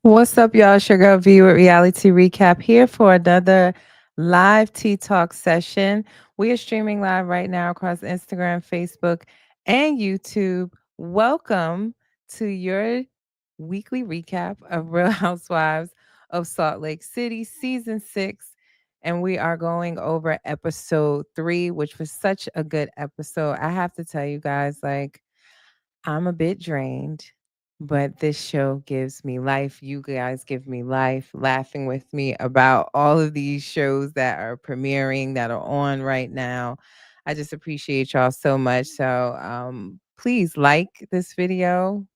What's up, y'all? It's your girl V with Reality Recap here for another live Tea Talk session. We are streaming live right now across Instagram, Facebook, and YouTube. Welcome to your weekly recap of Real Housewives of Salt Lake City, season 6. And we are going over episode 3, which was such a good episode. I have to tell you guys, like, I'm a bit drained, but this show gives me life. You guys give me life, laughing with me about all of these shows that are premiering, that are on right now. I just appreciate y'all so much. So please like this video,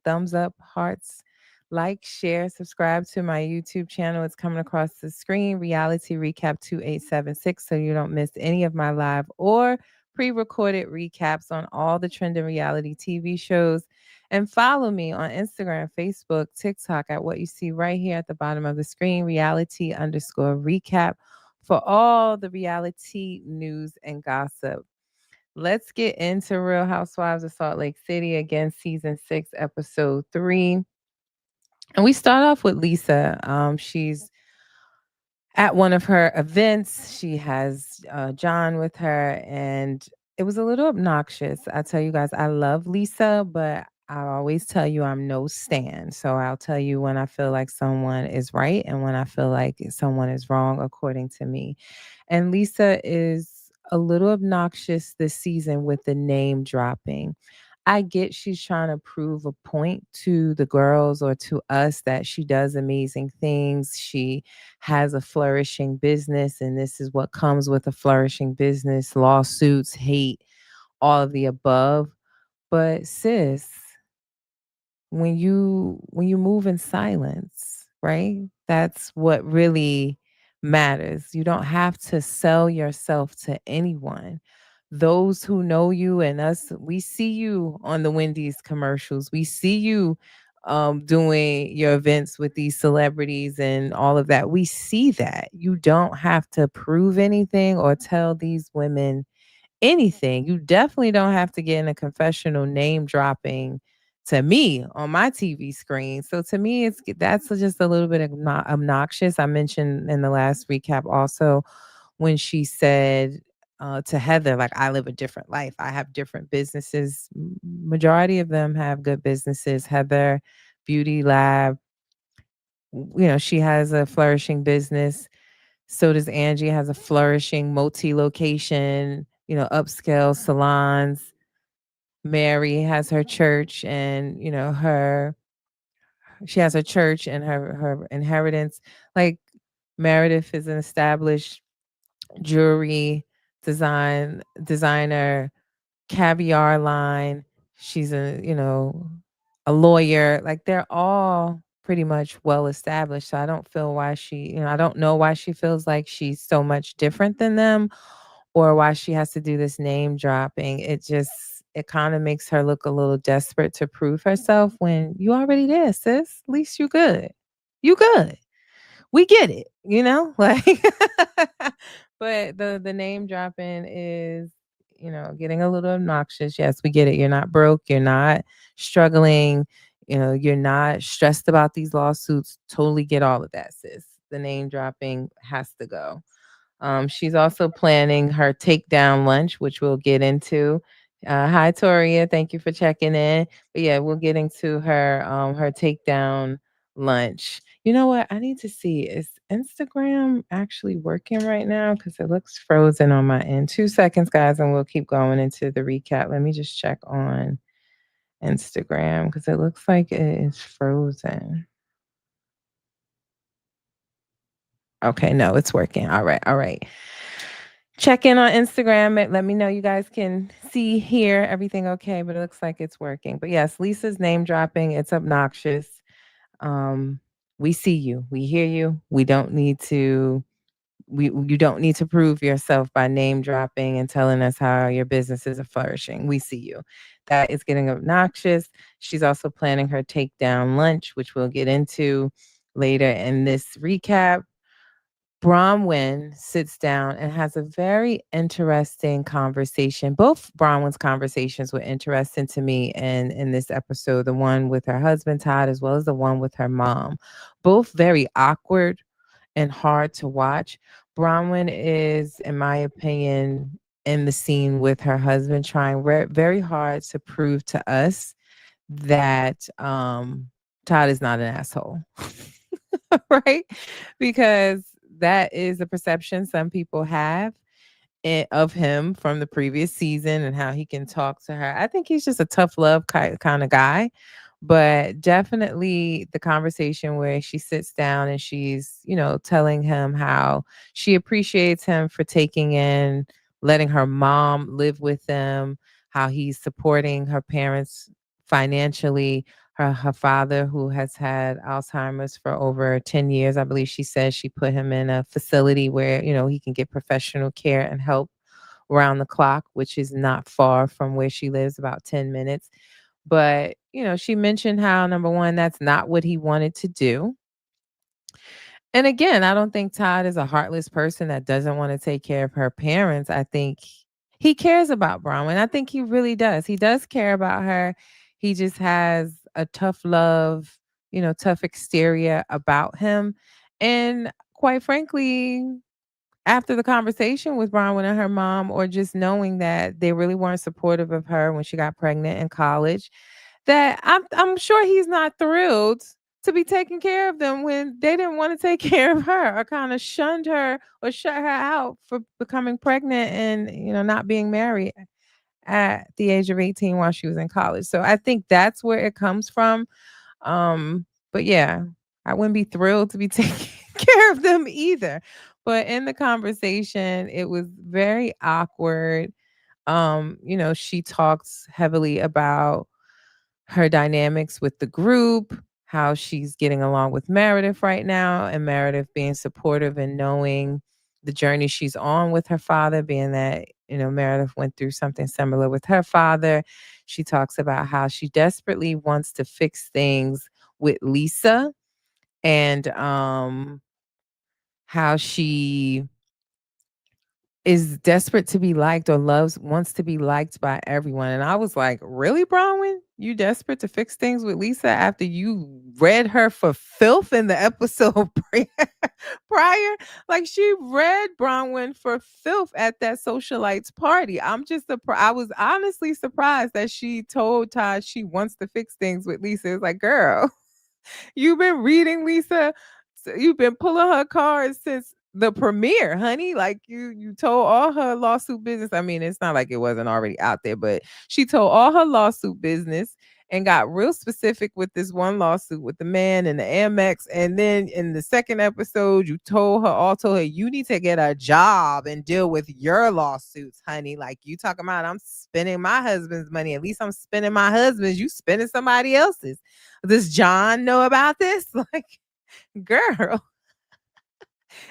thumbs up, hearts, like, share, subscribe to my YouTube channel. It's coming across the screen, Reality Recap 2876, so you don't miss any of my live or pre-recorded recaps on all the trending reality TV shows. And follow me on Instagram, Facebook, TikTok at what you see right here at the bottom of the screen, reality_recap, for all the reality news and gossip. Let's get into Real Housewives of Salt Lake City again, season 6, episode 3. And we start off with Lisa. She's at one of her events. She has John with her, and it was a little obnoxious. I tell you guys, I love Lisa, but I always tell you I'm no stan. So I'll tell you when I feel like someone is right and when I feel like someone is wrong, according to me. And Lisa is a little obnoxious this season with the name dropping. I get she's trying to prove a point to the girls or to us that she does amazing things. She has a flourishing business, and this is what comes with a flourishing business: lawsuits, hate, all of the above. But sis, when you move in silence, right? That's what really matters. You don't have to sell yourself to anyone. Those who know you and us, we see you on the Wendy's commercials. We see you doing your events with these celebrities and all of that. We see that. You don't have to prove anything or tell these women anything. You definitely don't have to get in a confessional name dropping to me on my TV screen. So to me, that's just a little bit obnoxious. I mentioned in the last recap also when she said to Heather, like, I live a different life. I have different businesses. Majority of them have good businesses. Heather, Beauty Lab, she has a flourishing business. So does Angie, has a flourishing multi-location, upscale salons. Mary has her church and, she has her church and her inheritance. Like, Meredith is an established jewelry designer, caviar line. She's a lawyer. Like, they're all pretty much well established. So I don't feel why I don't know why she feels like she's so much different than them or why she has to do this name dropping. It kind of makes her look a little desperate to prove herself when you already there, sis. At least you good. You good. We get it, like but the name dropping is, getting a little obnoxious. Yes, we get it. You're not broke, you're not struggling, you're not stressed about these lawsuits. Totally get all of that, sis. The name dropping has to go. She's also planning her takedown lunch, which we'll get into. Hi, Toria. Thank you for checking in. But yeah, we'll get into her takedown lunch. You know what? I need to see, is Instagram actually working right now? Because it looks frozen on my end. 2 seconds, guys, and we'll keep going into the recap. Let me just check on Instagram because it looks like it is frozen. Okay, no, it's working. All right, all right. Check in on Instagram. Let me know you guys can see, hear everything okay, but it looks like it's working. But yes, Lisa's name dropping. It's obnoxious. Um, we see you. We hear you. You don't need to prove yourself by name dropping and telling us how your businesses are flourishing. We see you. That is getting obnoxious. She's also planning her takedown lunch, which we'll get into later in this recap. Bronwyn sits down and has a very interesting conversation. Both Bronwyn's conversations were interesting to me in this episode, the one with her husband Todd as well as the one with her mom. Both very awkward and hard to watch. Bronwyn is, in my opinion, in the scene with her husband trying very hard to prove to us that Todd is not an asshole. Right? Because that is a perception some people have of him from the previous season and how he can talk to her. I think he's just a tough love kind of guy. But definitely the conversation where she sits down and she's, telling him how she appreciates him for taking in, letting her mom live with them, how he's supporting her parents financially, her father who has had Alzheimer's for over 10 years. I believe she says she put him in a facility where, he can get professional care and help around the clock, which is not far from where she lives, about 10 minutes. But, she mentioned how number one, that's not what he wanted to do. And again, I don't think Todd is a heartless person that doesn't want to take care of her parents. I think he cares about Bronwyn. I think he really does. He does care about her. He just has a tough love, tough exterior about him. And quite frankly, after the conversation with Bronwyn and her mom, or just knowing that they really weren't supportive of her when she got pregnant in college, that I'm sure he's not thrilled to be taking care of them when they didn't want to take care of her or kind of shunned her or shut her out for becoming pregnant and not being married at the age of 18 while she was in college. So I think that's where it comes from. But yeah, I wouldn't be thrilled to be taking care of them either. But in the conversation, it was very awkward. She talks heavily about her dynamics with the group, how she's getting along with Meredith right now, and Meredith being supportive and knowing the journey she's on with her father, being that, Meredith went through something similar with her father. She talks about how she desperately wants to fix things with Lisa and how she is desperate to be liked or wants to be liked by everyone. And I was like, really, Bronwyn? You desperate to fix things with Lisa after you read her for filth in the episode prior? Like, she read Bronwyn for filth at that socialites party. I was honestly surprised that she told Todd she wants to fix things with Lisa. It's like, girl, you've been reading Lisa. You've been pulling her cards since the premiere, honey. Like you told all her lawsuit business. I mean, it's not like it wasn't already out there, but she told all her lawsuit business and got real specific with this one lawsuit with the man and the Amex. And then in the second episode, you told her, you need to get a job and deal with your lawsuits, honey. Like you talking about, I'm spending my husband's money. At least I'm spending my husband's. You spending somebody else's. Does John know about this? Like, girl.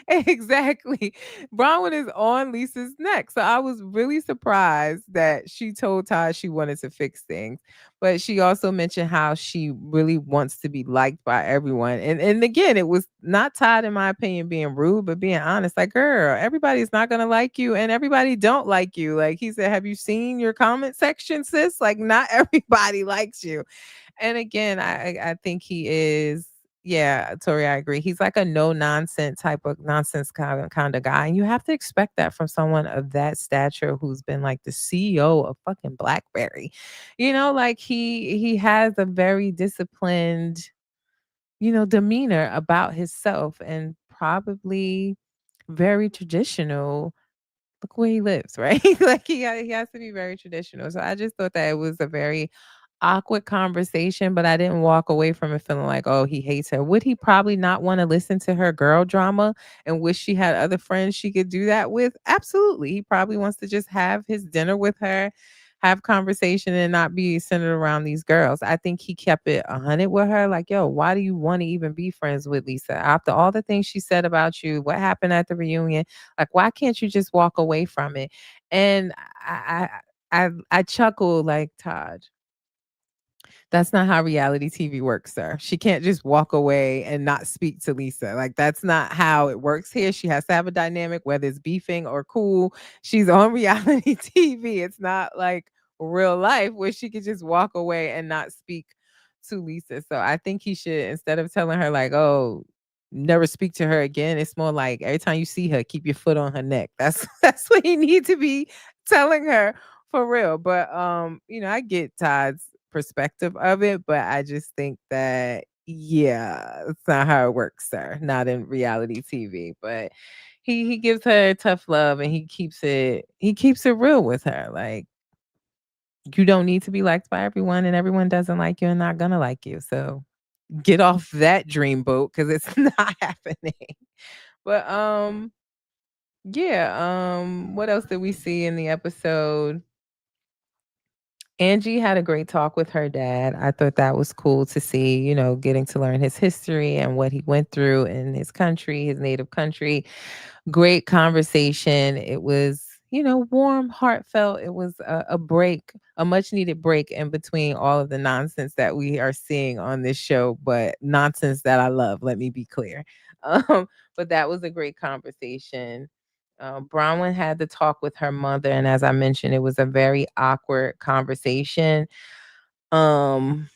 Exactly. Bronwyn is on Lisa's neck. So I was really surprised that she told Todd she wanted to fix things. But she also mentioned how she really wants to be liked by everyone. And again, it was not Todd, in my opinion, being rude, but being honest. Like, girl, everybody's not gonna like you and everybody don't like you. Like he said, have you seen your comment section, sis? Like, not everybody likes you. And again, I think he is, yeah, Tori, I agree. He's like a no nonsense type of nonsense kind of guy. And you have to expect that from someone of that stature who's been like the CEO of fucking BlackBerry. Like he has a very disciplined, demeanor about himself and probably very traditional. Look where he lives, right? Like he has to be very traditional. So I just thought that it was a very awkward conversation, but I didn't walk away from it feeling like, oh, he hates her. Would he probably not want to listen to her girl drama and wish she had other friends she could do that with? Absolutely. He probably wants to just have his dinner with her, have conversation and not be centered around these girls. I think he kept it 100 with her. Like, yo, why do you want to even be friends with Lisa? After all the things she said about you, what happened at the reunion? Like, why can't you just walk away from it? And I chuckle like, Todd, That's not how reality TV works, sir. She can't just walk away and not speak to Lisa. Like, that's not how it works here. She has to have a dynamic, whether it's beefing or cool. She's on reality TV. It's not like real life where she could just walk away and not speak to Lisa. So I think he should, instead of telling her, like, oh, never speak to her again, it's more like every time you see her, keep your foot on her neck. That's that's what he needs to be telling her for real. But I get Todd's perspective of it, but I just think that yeah, it's not how it works, sir. Not in reality TV. But he gives her tough love and he keeps it real with her. Like, you don't need to be liked by everyone, and everyone doesn't like you and not gonna like you. So get off that dream boat because it's not happening. But yeah, what else did we see in the episode? Angie had a great talk with her dad. I thought that was cool to see, getting to learn his history and what he went through in his country, his native country. Great conversation. It was, warm, heartfelt. It was a break, a much needed break in between all of the nonsense that we are seeing on this show, but nonsense that I love, let me be clear. But that was a great conversation. Bronwyn had to talk with her mother, and as I mentioned, it was a very awkward conversation. Um,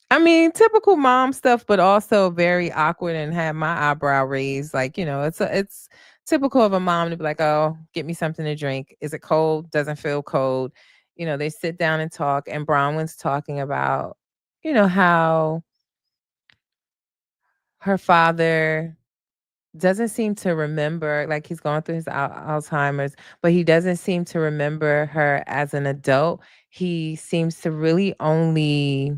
I mean, typical mom stuff, but also very awkward and had my eyebrow raised. Like, it's typical of a mom to be like, "Oh, get me something to drink. Is it cold? Doesn't feel cold." They sit down and talk, and Bronwyn's talking about, how her father doesn't seem to remember, like, he's going through his Alzheimer's, but he doesn't seem to remember her as an adult. He seems to really only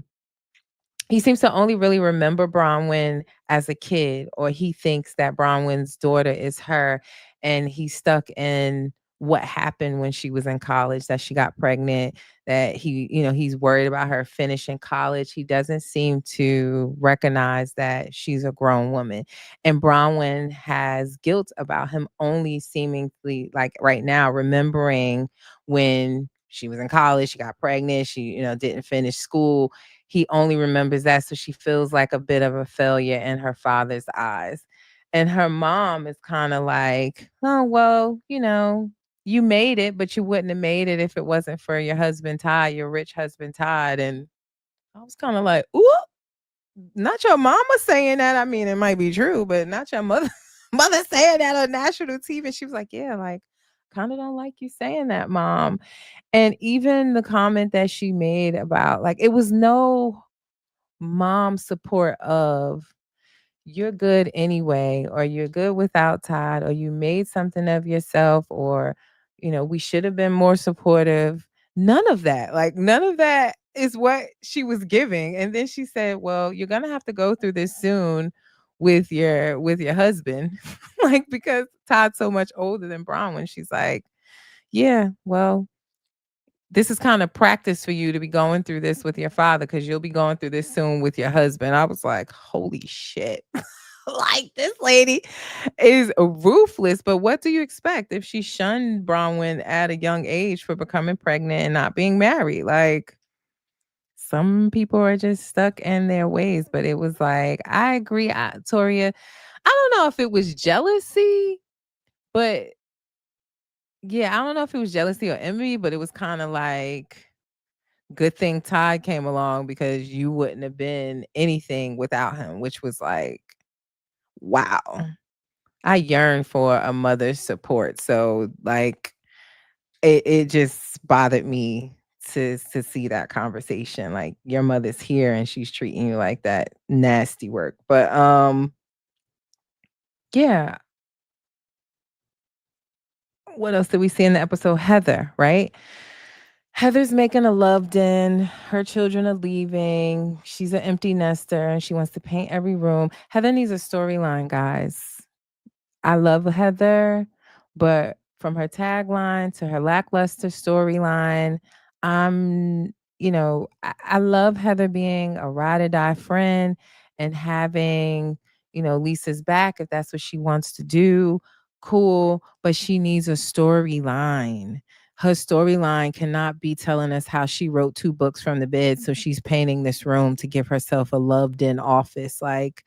he seems to only really remember Bronwyn as a kid, or he thinks that Bronwyn's daughter is her, and he's stuck in what happened when she was in college, that she got pregnant, that he's worried about her finishing college. He doesn't seem to recognize that she's a grown woman. And Bronwyn has guilt about him only seemingly, like right now, remembering when she was in college, she got pregnant, she, didn't finish school. He only remembers that, so she feels like a bit of a failure in her father's eyes. And her mom is kind of like, "Oh, well, you made it, but you wouldn't have made it if it wasn't for your husband Todd, your rich husband Todd." And I was kind of like, "Ooh, not your mama saying that." I mean, it might be true, but not your mother mother saying that on national TV. She was like, "Yeah, like, kind of don't like you saying that, mom." And even the comment that she made about, like, it was no mom support of, "You're good anyway," or "You're good without Todd," or "You made something of yourself," or, "We should have been more supportive." None of that. Like, none of that is what she was giving. And then she said, "Well, you're gonna have to go through this soon with your husband." Like, because Todd's so much older than Bronwyn. She's like, "Yeah, well, this is kind of practice for you to be going through this with your father, because you'll be going through this soon with your husband." I was like, holy shit. Like, this lady is ruthless. But what do you expect if she shunned Bronwyn at a young age for becoming pregnant and not being married? Like, some people are just stuck in their ways. But it was like, I agree, Toria. I don't know if it was jealousy, but yeah, I don't know if it was jealousy or envy, but it was kind of like, good thing Todd came along because you wouldn't have been anything without him, which was like, wow. I yearn for a mother's support. So, like, it just bothered me to see that conversation. Like, your mother's here and she's treating you like that. Nasty work. But yeah. What else did we see in the episode? Heather, right? Heather's making a love den. Her children are leaving. She's an empty nester and she wants to paint every room. Heather needs a storyline, guys. I love Heather, but from her tagline to her lackluster storyline, I love Heather being a ride or die friend and having, Lisa's back if that's what she wants to do. Cool, but she needs a storyline. her storyline cannot be telling us how she wrote 2 books from the bed, so she's painting this room to give herself a loved-in office. Like,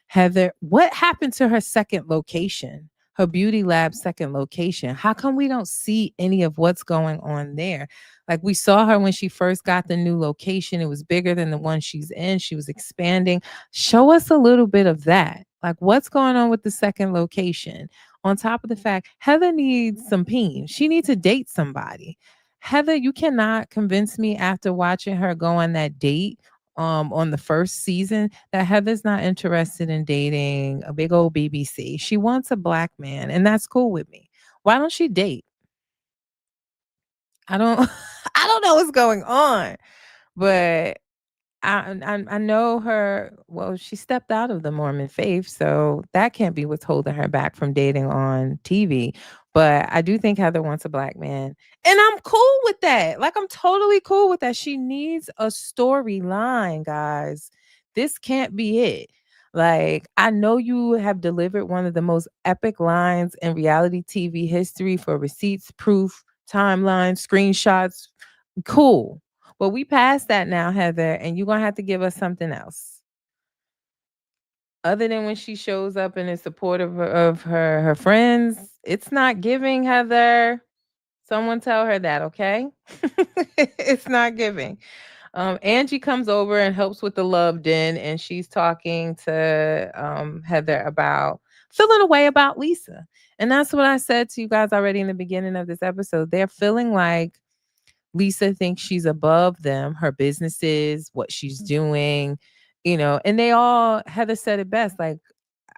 Heather, what happened to her second location? Her beauty lab second location. How come we don't see any of what's going on there? Like, we saw her when she first got the new location. It was bigger than the one she's in. She was expanding. Show us a little bit of that. Like, what's going on with the second location? On top of the fact, Heather needs some peen. She needs to date somebody. Heather, you cannot convince me after watching her go on that date on the first season that Heather's not interested in dating a big old BBC. She wants a black man, and that's cool with me. Why don't she date? I don't I don't know what's going on, but I know her. Well, she stepped out of the Mormon faith, so that can't be what's holding her back from dating on TV. But I do think Heather wants a black man, and I'm cool with that. Like, I'm totally cool with that. She needs a storyline, guys. This can't be it. Like, I know you have delivered one of the most epic lines in reality TV history for receipts, proof, timelines, screenshots. Cool. But we passed that now, Heather, and you're gonna have to give us something else. Other than when she shows up and is supportive of her friends, it's not giving, Heather. Someone tell her that, okay? It's not giving. Angie comes over and helps with the love den, and she's talking to Heather about feeling a way about Lisa. And that's what I said to you guys already in the beginning of this episode. They're feeling like Lisa thinks she's above them, her businesses, what she's doing, and they all, Heather said it best. Like,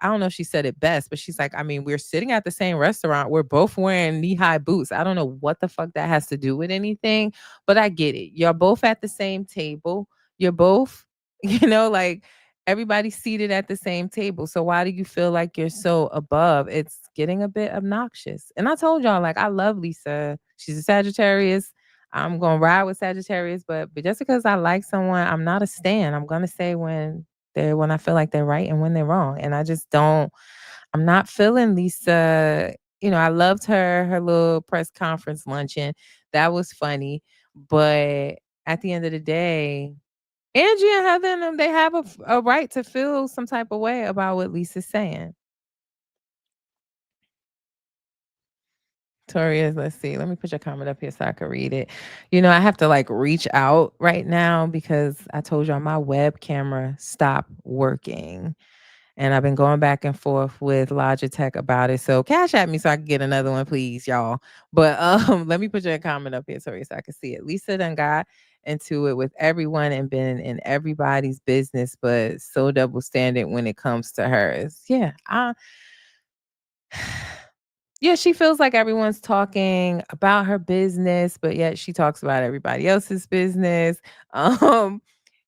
I don't know if she said it best, but she's like, I mean, we're sitting at the same restaurant. We're both wearing knee high boots. I don't know what the fuck that has to do with anything, but I get it. You're both at the same table. You're both, like everybody's seated at the same table. So why do you feel like you're so above? It's getting a bit obnoxious. And I told y'all, like, I love Lisa. She's a Sagittarius. I'm gonna ride with Sagittarius, but just because I like someone, I'm not a stan. I'm gonna say when I feel like they're right and when they're wrong. And I just don't. I'm not feeling Lisa. I loved her little press conference luncheon. That was funny, but at the end of the day, Angie and Heather and them, they have a right to feel some type of way about what Lisa's saying. Torias, let's see. Let me put your comment up here so I can read it. I have to like reach out right now because I told y'all my web camera stopped working. And I've been going back and forth with Logitech about it. So cash at me so I can get another one, please, y'all. But let me put your comment up here, sorry, so I can see it. Lisa done got into it with everyone and been in everybody's business, but so double standard when it comes to hers. Yeah, yeah, she feels like everyone's talking about her business, but yet she talks about everybody else's business. Um,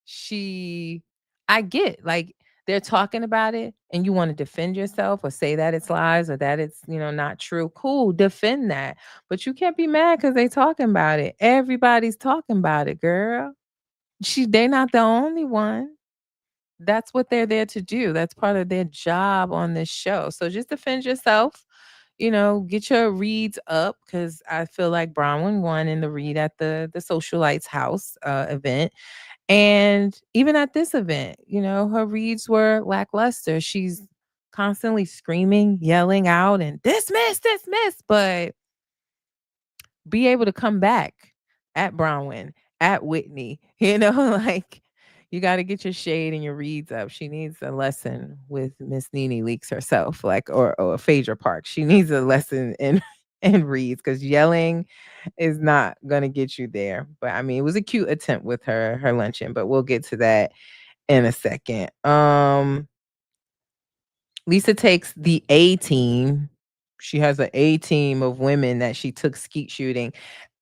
she I get like they're talking about it and you want to defend yourself or say that it's lies or that it's, not true. Cool, defend that. But you can't be mad because they talking about it. Everybody's talking about it, girl. They not the only one. That's what they're there to do. That's part of their job on this show. So just defend yourself, get your reads up because I feel like Bronwyn won in the read at the Socialites House event. And even at this event, her reads were lackluster. She's constantly screaming, yelling out, and dismiss, dismiss, but be able to come back at Bronwyn, at Whitney, like you got to get your shade and your reads up. She needs a lesson with Miss Nene Leaks herself, like or Phaedra Park. She needs a lesson in reads because yelling is not gonna get you there. But I mean, it was a cute attempt with her luncheon, but we'll get to that in a second. Lisa takes the A team. She has an A team of women that she took skeet shooting.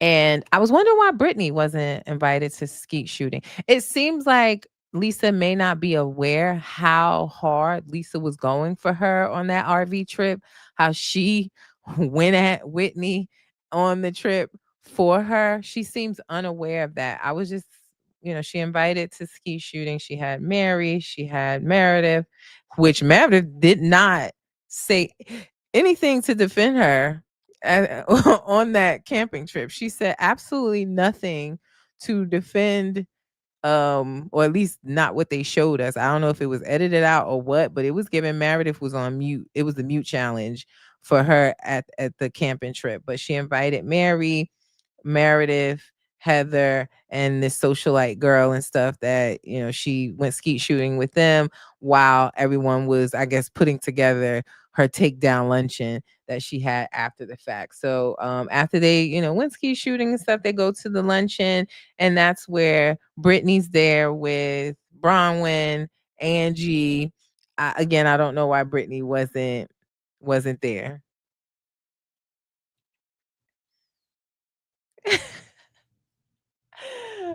And I was wondering why Brittany wasn't invited to skeet shooting. It seems like Lisa may not be aware how hard Lisa was going for her on that RV trip, how she went at Whitney on the trip for her. She seems unaware of that. I was just, she invited to skeet shooting. She had Mary, she had Meredith, which Meredith did not say anything to defend her. on that camping trip. She said absolutely nothing to defend, or at least not what they showed us. I don't know if it was edited out or what, but it was given Meredith was on mute. It was the mute challenge for her at the camping trip. But she invited Mary, Meredith, Heather, and this socialite girl and stuff that, she went skeet shooting with them while everyone was, I guess, putting together her takedown luncheon that she had after the fact. So after they, went skeet shooting and stuff, they go to the luncheon, and that's where Brittany's there with Bronwyn, Angie. Again, I don't know why Brittany wasn't there.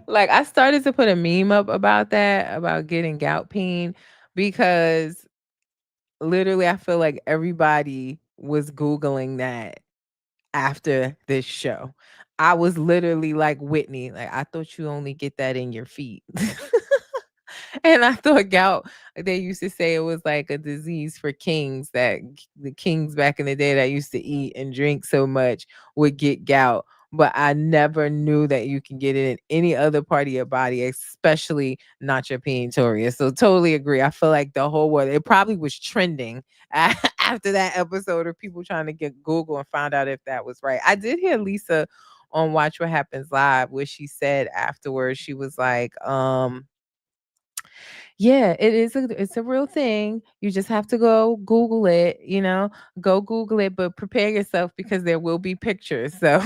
Like, I started to put a meme up about that, about getting gout pain, because literally I feel like everybody was Googling that after this show. I was literally like Whitney, like, I thought you only get that in your feet. And I thought gout, they used to say it was like a disease for kings, that the kings back in the day that used to eat and drink so much would get gout. But I never knew that you can get it in any other part of your body, especially not your penitorius. So totally agree. I feel like the whole world, it probably was trending after that episode of people trying to get Google and find out if that was right. I did hear Lisa on Watch What Happens Live, where she said afterwards, she was like, yeah, it's a real thing. You just have to go Google it, go Google it, but prepare yourself because there will be pictures. So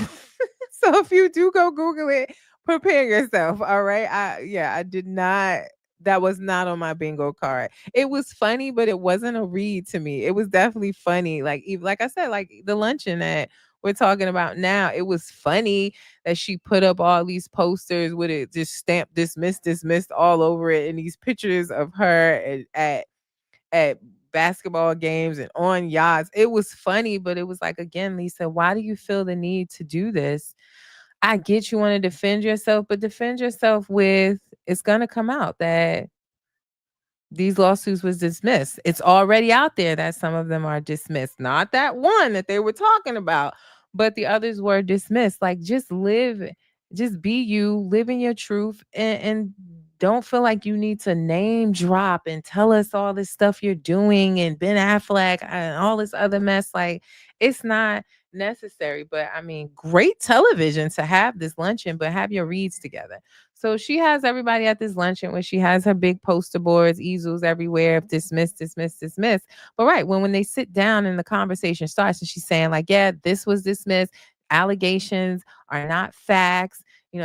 so if you do go Google it, prepare yourself. All right. I did not, that was not on my bingo card. It was funny, but it wasn't a read to me. It was definitely funny. Like even like I said, like the luncheon that we're talking about now, it was funny that she put up all these posters with it just stamped dismissed all over it, and these pictures of her at basketball games and on yachts. It was funny, but it was like, again, Lisa, why do you feel the need to do this? I get you want to defend yourself, but defend yourself with, it's gonna come out that these lawsuits was dismissed. It's already out there that some of them are dismissed. Not that one that they were talking about, but the others were dismissed. Like, just live, just be you, live in your truth, and don't feel like you need to name drop and tell us all this stuff you're doing and Ben Affleck and all this other mess. Like, it's not necessary. But I mean, great television to have this luncheon, but have your reads together. So she has everybody at this luncheon where she has her big poster boards, easels everywhere, dismiss, dismiss, dismiss. But right, when they sit down and the conversation starts, and she's saying, like, yeah, this was dismissed. Allegations are not facts.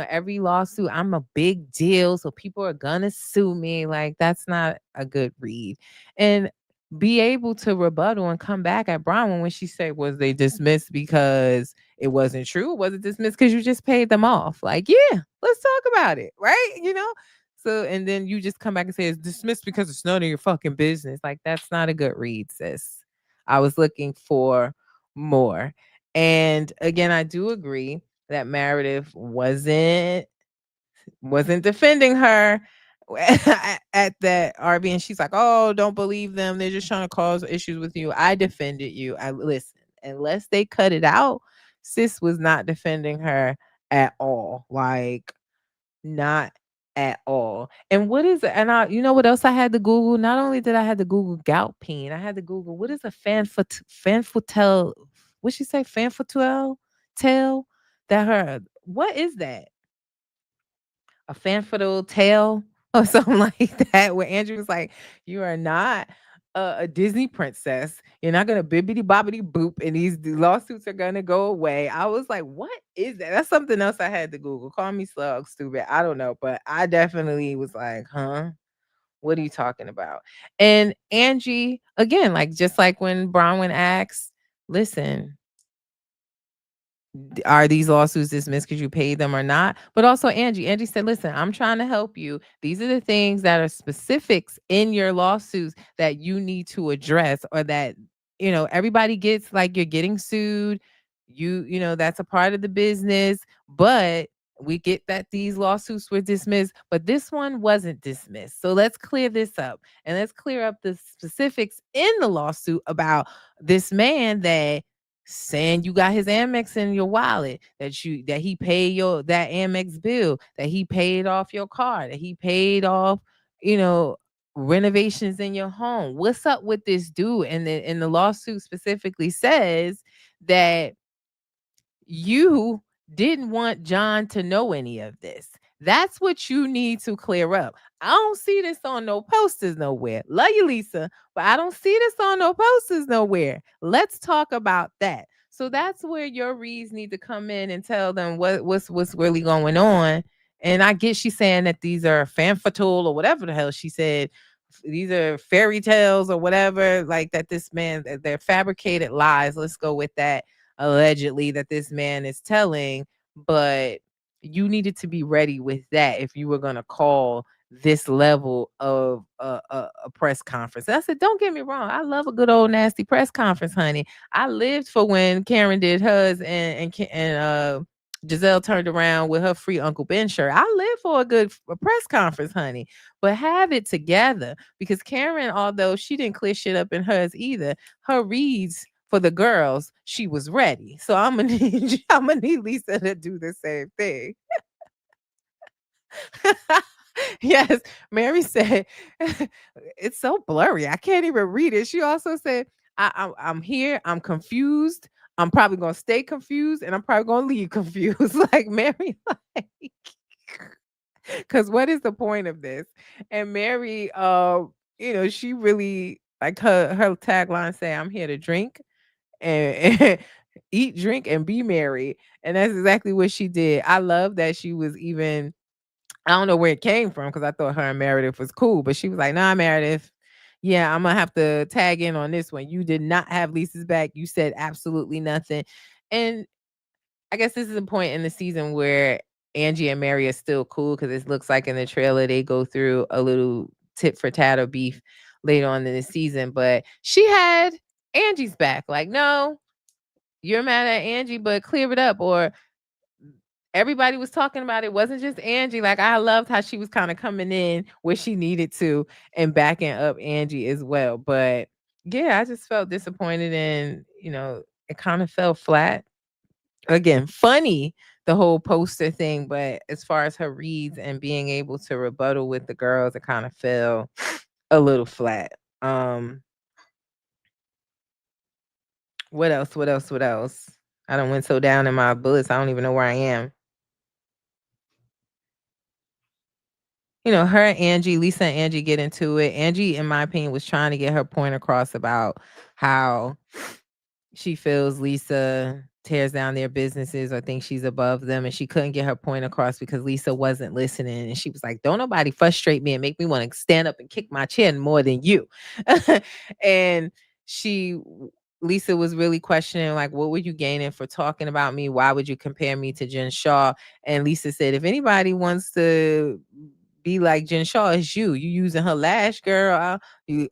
Every lawsuit, I'm a big deal. So people are gonna sue me. Like, that's not a good read. And be able to rebuttal and come back at Bronwyn when she said, was they dismissed because it wasn't true? Was it dismissed because you just paid them off? Like, yeah, let's talk about it, right? So, and then you just come back and say it's dismissed because it's none of your fucking business. Like, that's not a good read, sis. I was looking for more. And again, I do agree that Meredith wasn't defending her at that RV, and she's like, "Oh, don't believe them. They're just trying to cause issues with you." I defended you. I listen. Unless they cut it out, sis was not defending her at all. Like, not at all. And what is it? And you know what else I had to Google? Not only did I have to Google gout pain, I had to Google what is a fanfotel. What she say? Fanfotel tail? That her. What is that? A fanfiddle tale or something like that, where Andrew was like, "You are not a Disney princess. You're not gonna bibbity bobbity boop, and the lawsuits are gonna go away." I was like, "What is that?" That's something else I had to Google. Call me slow, stupid. I don't know, but I definitely was like, "Huh? What are you talking about?" And Angie, again, like just like when Bronwyn asks, "Listen, are these lawsuits dismissed because you paid them or not?" But also Angie said, listen, I'm trying to help you. These are the things that are specifics in your lawsuits that you need to address, or that, everybody gets, like, you're getting sued. That's a part of the business, but we get that these lawsuits were dismissed, but this one wasn't dismissed. So let's clear this up, and let's clear up the specifics in the lawsuit about this man that saying you got his Amex in your wallet, that he paid your that Amex bill, that he paid off your car, that he paid off, you know, renovations in your home. What's up with this dude? And the lawsuit specifically says that you didn't want John to know any of this. That's what you need to clear up. I don't see this on no posters nowhere. Love you, Lisa, but I don't see this on no posters nowhere. Let's talk about that. So that's where your reads need to come in and tell them what's really going on. And I get she's saying that these are fan fatale or whatever the hell she said. These are fairy tales or whatever, like that this man, they're fabricated lies. Let's go with that, allegedly, that this man is telling. But you needed to be ready with that if you were going to call this level of a press conference. And I said, don't get me wrong, I love a good old nasty press conference, honey. I lived for when Karen did hers, and Giselle turned around with her free Uncle Ben shirt. I live for a good press conference, honey. But have it together, because Karen, although she didn't clear shit up in hers either, her reads for the girls, she was ready. So I'm gonna need Lisa to do the same thing. Yes, Mary said it's so blurry. I can't even read it. She also said, I'm here. I'm confused. I'm probably gonna stay confused, and I'm probably gonna leave confused." Like Mary, like, because what is the point of this? And Mary, she really, like, her tagline say, "I'm here to drink and eat, drink, and be merry." And that's exactly what she did. I love that she was even, I don't know where it came from, because I thought her and Meredith was cool, but she was like, "Nah, Meredith, yeah, I'm gonna have to tag in on this one. You did not have Lisa's back. You said absolutely nothing." And I guess this is a point in the season where Angie and Mary are still cool, because it looks like in the trailer they go through a little tit for tat or beef later on in the season. But she had Angie's back. Like, no, you're mad at Angie, but clear it up. Or everybody was talking about it. Wasn't just Angie. Like, I loved how she was kind of coming in where she needed to and backing up Angie as well. But yeah, I just felt disappointed, and it kind of fell flat. Again, funny, the whole poster thing, but as far as her reads and being able to rebuttal with the girls, it kind of fell a little flat. What else? What else? What else? I don't went so down in my bullets. I don't even know where I am. Her and Angie, Lisa and Angie get into it. Angie, in my opinion, was trying to get her point across about how she feels Lisa tears down their businesses or thinks she's above them, and she couldn't get her point across because Lisa wasn't listening. And she was like, "Don't nobody frustrate me and make me want to stand up and kick my chin more than you." And she Lisa was really questioning, like, "What were you gaining for talking about me? Why would you compare me to Jen Shaw?" And Lisa said, "If anybody wants to be like Jen Shaw, it's you. You using her lash girl,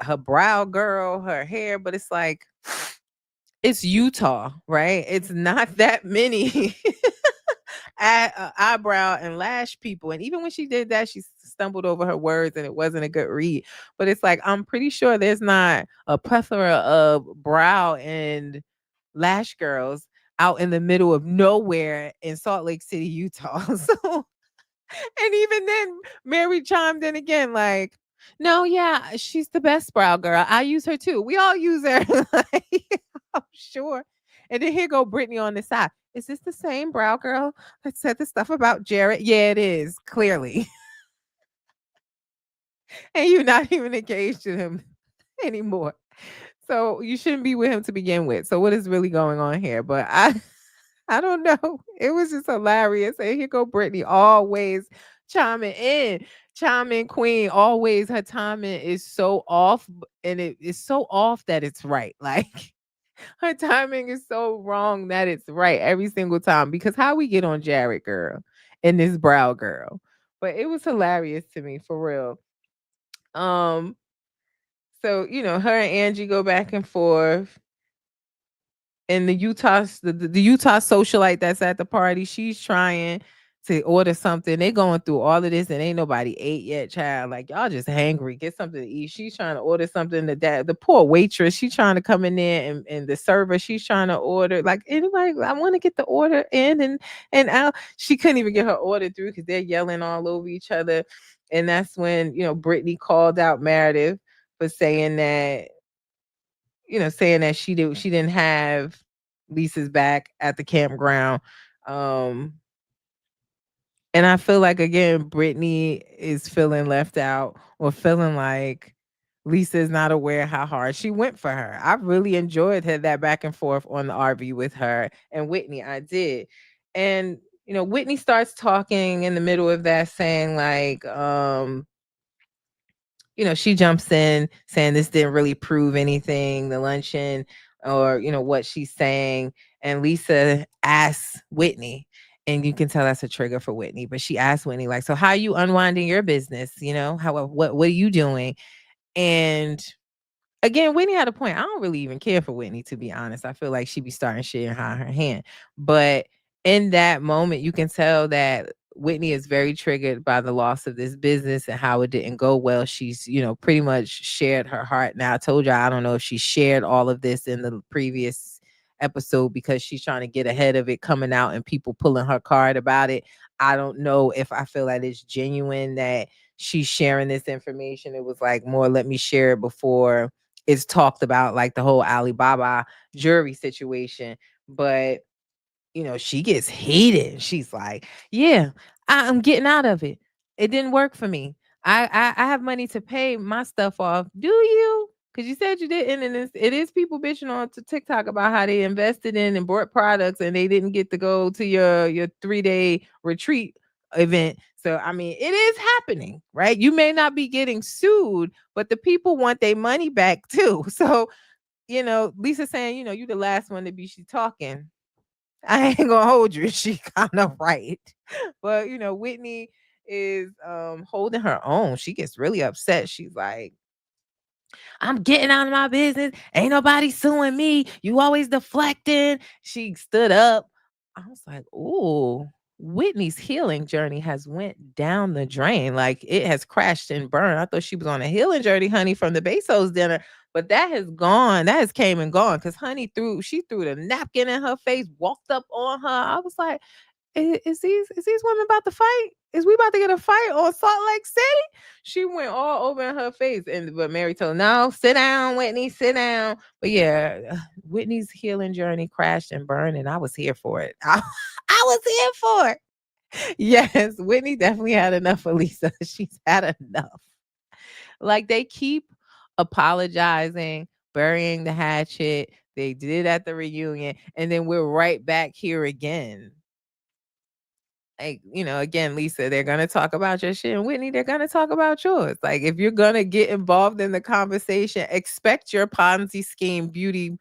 her brow girl, her hair." But it's like, it's Utah, right? It's not that many eyebrow and lash people. And even when she did that, she stumbled over her words and it wasn't a good read. But it's like, I'm pretty sure there's not a plethora of brow and lash girls out in the middle of nowhere in Salt Lake City, Utah. So, and even then, Mary chimed in again, like, "No, yeah, she's the best brow girl. I use her too. We all use her." Like, I'm sure. And then here go Brittany on the side. "Is this the same brow girl that said the stuff about Jared?" Yeah, it is, clearly. And you're not even engaged to him anymore. So you shouldn't be with him to begin with. So what is really going on here? But I don't know. It was just hilarious. And here go Brittany, always chiming in. Chiming queen. Always, her timing is so off. And it is so off that it's right. Like, her timing is so wrong that it's right every single time. Because how we get on Jared, girl, and this brow girl. But it was hilarious to me, for real. Um, so her and Angie go back and forth. And the Utah socialite that's at the party, she's trying to order something. They going through all of this and ain't nobody ate yet, child. Like y'all just hangry. Get something to eat. She's trying to order something. The poor waitress, she trying to come in there and the server, she's trying to order. Like anybody, I want to get the order in and out. She couldn't even get her order through because they're yelling all over each other. And that's when, Brittany called out Meredith for saying that, she didn't have Lisa's back at the campground. Um, and I feel like again, Brittany is feeling left out or feeling like Lisa is not aware how hard she went for her. I really enjoyed that back and forth on the RV with her and Whitney. I did. And Whitney starts talking in the middle of that saying like, she jumps in saying this didn't really prove anything, the luncheon, or, what she's saying. And Lisa asks Whitney, and you can tell that's a trigger for Whitney, but she asked Whitney, like, so how are you unwinding your business? What are you doing? And again, Whitney had a point. I don't really even care for Whitney, to be honest. I feel like she be starting shit and hiding her hand. But in that moment, you can tell that Whitney is very triggered by the loss of this business and how it didn't go well. She's, pretty much shared her heart. Now, I told you, I don't know if she shared all of this in the previous episode because she's trying to get ahead of it coming out and people pulling her card about it. I don't know if I feel that it's genuine that she's sharing this information. It was like more, let me share it before it's talked about, like the whole Alibaba jury situation. But she gets heated. She's like, yeah, I'm getting out of it. It didn't work for me. I have money to pay my stuff off. Do you? Because you said you didn't. And it is people bitching on to TikTok about how they invested in and bought products and they didn't get to go to your 3-day retreat event. So, I mean, it is happening, right? You may not be getting sued, but the people want their money back too. So, Lisa saying, you the last one to be she talking. I ain't gonna hold you. She kind of right. But Whitney is holding her own. She gets really upset. She's like, I'm getting out of my business. Ain't nobody suing me. You always deflecting. She stood up. I was like, ooh, Whitney's healing journey has went down the drain. Like it has crashed and burned. I thought she was on a healing journey, honey, from the Bezos dinner. But that has gone. That has came and gone. Cause honey she threw the napkin in her face, walked up on her. I was like, is these women about to fight? Is we about to get a fight on Salt Lake City? She went all over in her face. But Mary told, no, sit down, Whitney, sit down. But yeah, Whitney's healing journey crashed and burned, and I was here for it. I was here for it. Yes, Whitney definitely had enough of Lisa. She's had enough. Like they keep apologizing, burying the hatchet. They did at the reunion, and then we're right back here again. Like, again, Lisa, they're gonna talk about your shit, and Whitney, they're gonna talk about yours. Like, if you're gonna get involved in the conversation, expect your Ponzi scheme beauty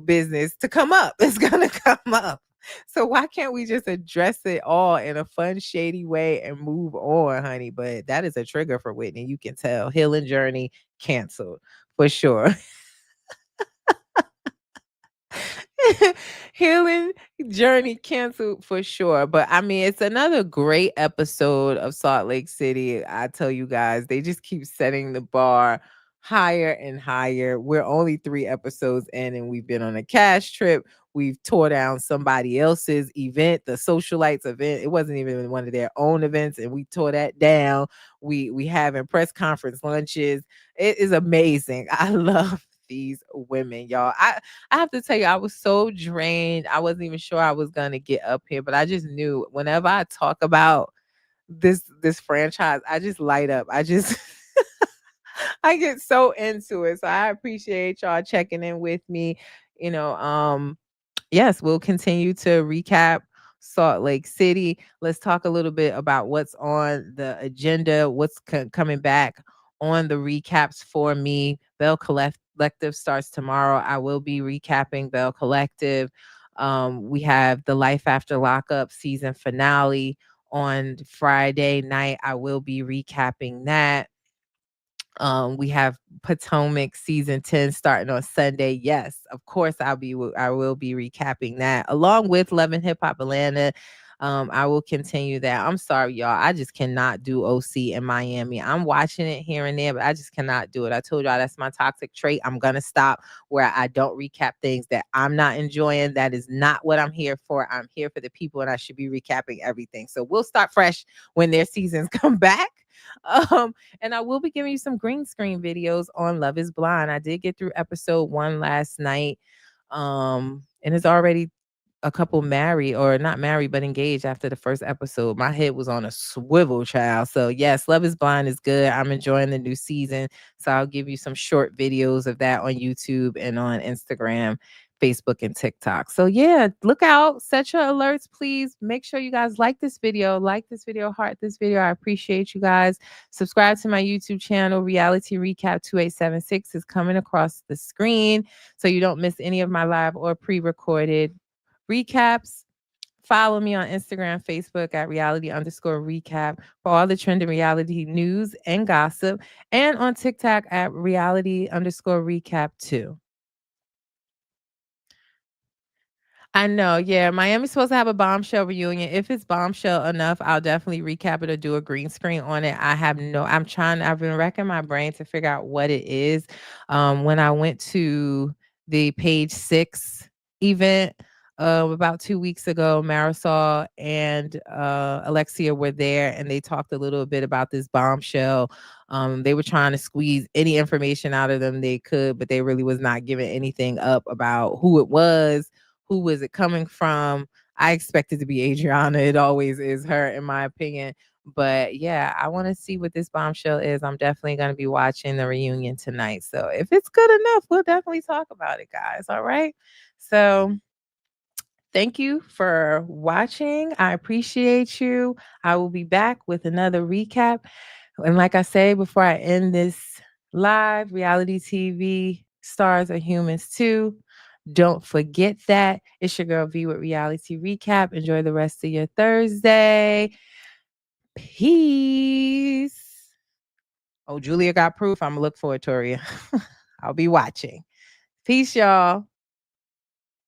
business to come up. It's gonna come up. So why can't we just address it all in a fun, shady way and move on, honey? But that is a trigger for Whitney. You can tell. Healing journey canceled for sure. Healing journey canceled for sure. But I mean, it's another great episode of Salt Lake City. I tell you guys, they just keep setting the bar higher and higher. We're only 3 episodes in, and we've been on a cash trip. We've tore down somebody else's event, the socialites event. It wasn't even one of their own events, and we tore that down. We having press conference lunches. It is amazing. I love these women, y'all. I have to tell you, I was so drained. I wasn't even sure I was gonna get up here, but I just knew whenever I talk about this franchise, I just light up. I just I get so into it. So I appreciate y'all checking in with me. You know, yes, we'll continue to recap Salt Lake City. Let's talk a little bit about what's on the agenda, what's coming back on the recaps for me. Bell Collective starts tomorrow. I will be recapping Bell Collective. We have the Life After Lockup season finale on Friday night. I will be recapping that. We have Potomac season 10 starting on Sunday. Yes, of course I will be recapping that along with Love and Hip Hop Atlanta. I will continue that. I'm sorry, y'all. I just cannot do OC in Miami. I'm watching it here and there, but I just cannot do it. I told y'all that's my toxic trait. I'm gonna stop where I don't recap things that I'm not enjoying. That is not what I'm here for. I'm here for the people, and I should be recapping everything. So we'll start fresh when their seasons come back. And I will be giving you some green screen videos on Love is Blind. I did get through episode 1 last night. And it's already a couple married, or not married but engaged after the first episode. My head was on a swivel, child. So yes, Love is Blind is good. I'm enjoying the new season. So I'll give you some short videos of that on YouTube and on Instagram, Facebook, and TikTok. So yeah, look out, set your alerts, please. Make sure you guys like this video, heart this video. I appreciate you guys. Subscribe to my YouTube channel. Reality Recap 2876 is coming across the screen, so you don't miss any of my live or pre-recorded recaps. Follow me on Instagram, Facebook at reality_recap for all the trending reality news and gossip, and on TikTok at reality_recap too. I know, yeah. Miami's supposed to have a bombshell reunion. If it's bombshell enough, I'll definitely recap it or do a green screen on it. I've been racking my brain to figure out what it is. When I went to the Page 6 event about 2 weeks ago, Marisol and Alexia were there, and they talked a little bit about this bombshell. They were trying to squeeze any information out of them they could, but they really was not giving anything up about who it was. Who was it coming from? I expect it to be Adriana. It always is her, in my opinion. But yeah, I want to see what this bombshell is. I'm definitely going to be watching the reunion tonight. So if it's good enough, we'll definitely talk about it, guys. All right. So thank you for watching. I appreciate you. I will be back with another recap. And like I say, before I end this live, reality TV stars are humans too. Don't forget that. It's your girl V with Reality Recap. Enjoy the rest of your Thursday. Peace. Oh, Julia got proof. I'm going to look for it, Toria. I'll be watching. Peace, y'all.